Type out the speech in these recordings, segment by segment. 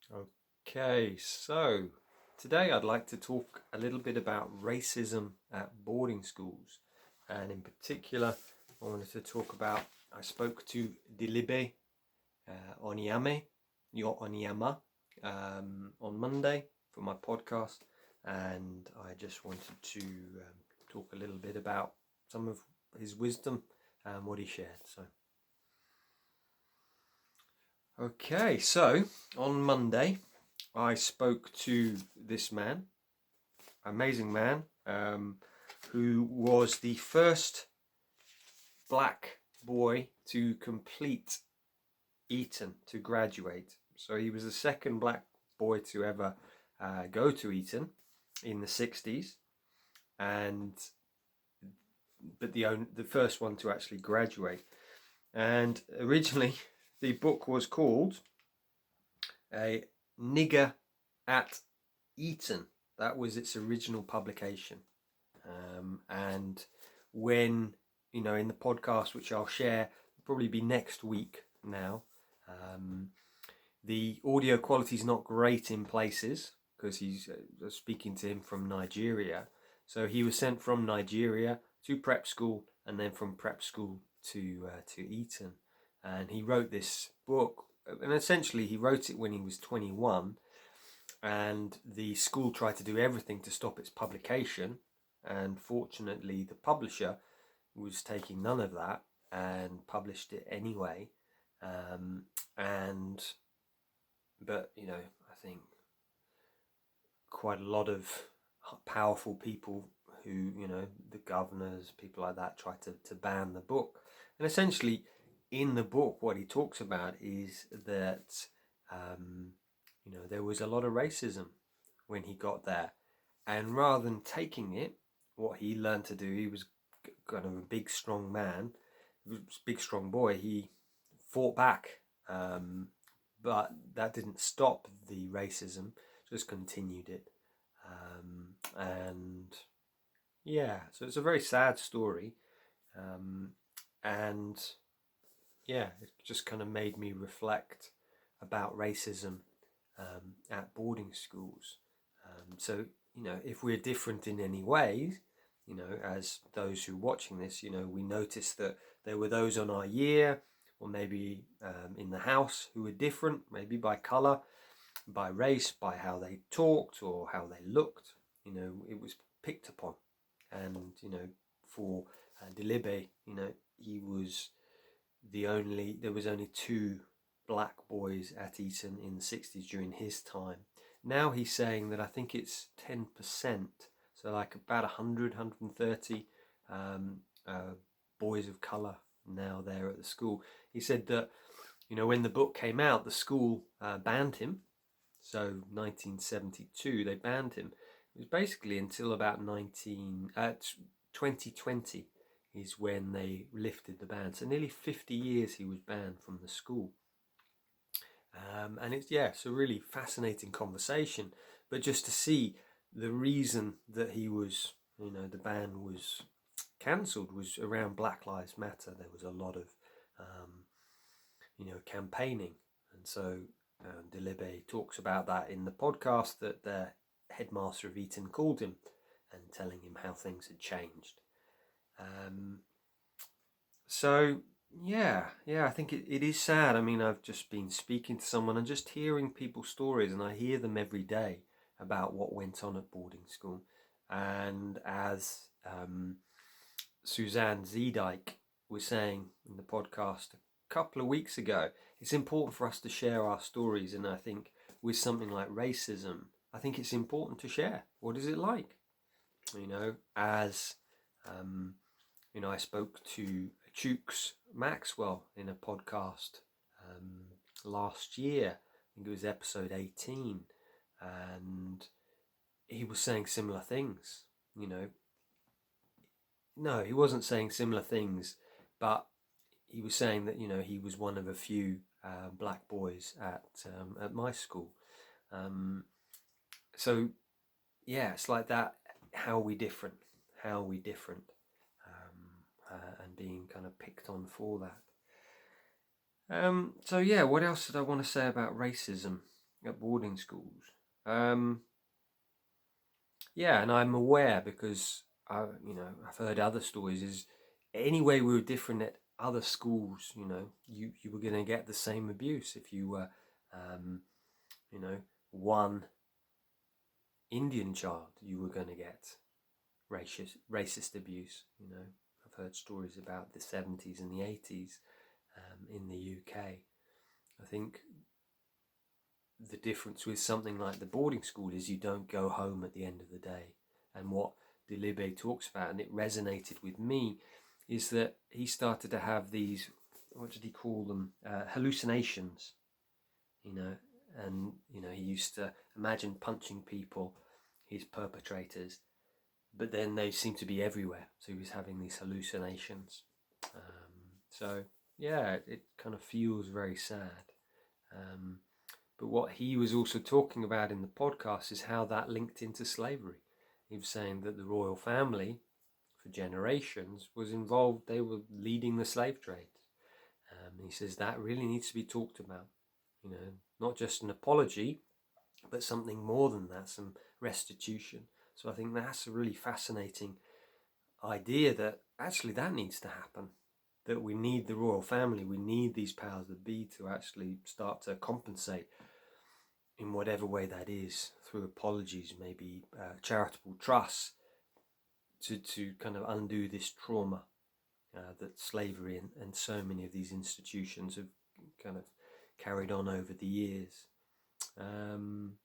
Okay, so today I'd like to talk a little bit about racism at boarding schools. And in particular, I wanted to talk about, I spoke to Dillibe Onyeama on Monday for my podcast. And I just wanted to talk a little bit about some of his wisdom and what he shared. So on Monday, I spoke to this man, amazing man, who was the first black boy to complete Eton, to graduate. So he was the second black boy to ever go to Eton in the 60s, but the first one to actually graduate. And originally, the book was called A Nigger at Eton. That was its original publication. And when, in the podcast, which I'll share, probably be next week now, the audio quality is not great in places because he's speaking to him from Nigeria. So he was sent from Nigeria to prep school and then from prep school to Eton. And he wrote this book, and essentially he wrote it when he was 21, and the school tried to do everything to stop its publication, and fortunately the publisher was taking none of that and published it anyway. But I think quite a lot of powerful people who, the governors, people like that, tried to ban the book. And essentially in the book, what he talks about is that there was a lot of racism when he got there, and rather than taking it, what he learned to do, he was kind of a big strong man, big strong boy. He fought back, but that didn't stop the racism, just continued it. And yeah, so it's a very sad story, and yeah, it just kind of made me reflect about racism at boarding schools. So, if we're different in any ways, as those who are watching this, we notice that there were those on our year or maybe in the house who were different, maybe by colour, by race, by how they talked or how they looked. It was picked upon. And, for Dillibe, there was only two black boys at Eton in the 60s during his time. Now he's saying that I think it's 10%, so like about 100, 130 boys of colour now there at the school. He said that, when the book came out, the school banned him. So 1972, they banned him. It was basically until about 2020 is when they lifted the ban. So nearly 50 years he was banned from the school. And it's a really fascinating conversation. But just to see the reason that he was, the ban was cancelled was around Black Lives Matter. There was a lot of, campaigning. And so Dillibe talks about that in the podcast that the headmaster of Eton called him and telling him how things had changed. I think it is sad. I mean, I've just been speaking to someone and just hearing people's stories, and I hear them every day about what went on at boarding school. And as Suzanne Zedike was saying in the podcast a couple of weeks ago, it's important for us to share our stories. And I think with something like racism, I think it's important to share. What is it like? I spoke to Chooks Maxwell in a podcast last year. I think it was episode 18, and he was saying similar things. No, he wasn't saying similar things, but he was saying that he was one of a few black boys at my school. So yeah, it's like that. How are we different? And being kind of picked on for that. What else did I want to say about racism? at boarding schools. Yeah, and I'm aware because I've heard other stories. Is anyway we were different at other schools. You were going to get the same abuse if you were, one Indian child. You were going to get racist abuse. I've heard stories about the 70s and the 80s in the UK. I think the difference with something like the boarding school is you don't go home at the end of the day. And what Dillibe talks about, and it resonated with me, is that he started to have these, what did he call them, hallucinations, and he used to imagine punching people, his perpetrators, but then they seemed to be everywhere, so he was having these hallucinations. So yeah, it kind of feels very sad. But what he was also talking about in the podcast is how that linked into slavery. He was saying that the royal family, for generations, was involved. They were leading the slave trade. He says that really needs to be talked about. Not just an apology, but something more than that, some restitution. So I think that's a really fascinating idea, that actually that needs to happen. That we need the royal family, we need these powers that be to actually start to compensate in whatever way that is, through apologies, maybe charitable trusts, to kind of undo this trauma that slavery and so many of these institutions have kind of carried on over the years. And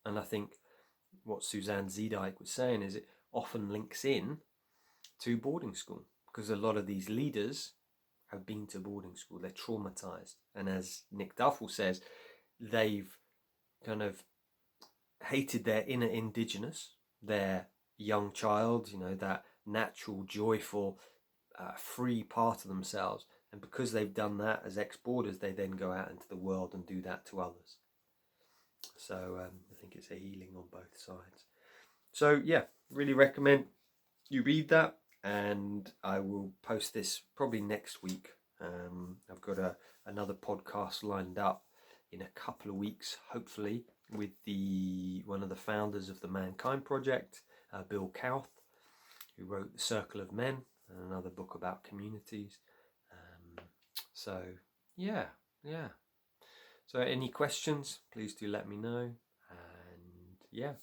I think what Suzanne Zedijk was saying is it often links in to boarding school, because a lot of these leaders have been to boarding school. They're traumatized, and as Nick Duffel says, they've kind of hated their inner indigenous, their young child, that natural, joyful, free part of themselves. And because they've done that as ex-boarders, they then go out into the world and do that to others. So I think it's a healing on both sides. So yeah, really recommend you read that, and I will post this probably next week. I've got another podcast lined up in a couple of weeks, hopefully, with one of the founders of the Mankind Project, Bill Cowth, who wrote The Circle of Men, and another book about communities. So yeah. So any questions, please do let me know. And yeah,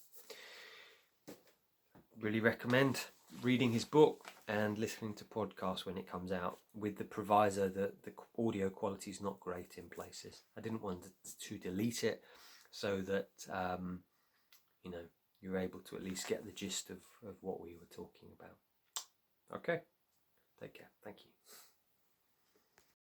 really recommend reading his book and listening to podcasts when it comes out, with the proviso that the audio quality is not great in places. I didn't want to delete it, so that you're able to at least get the gist of what we were talking about. Okay, take care. Thank you.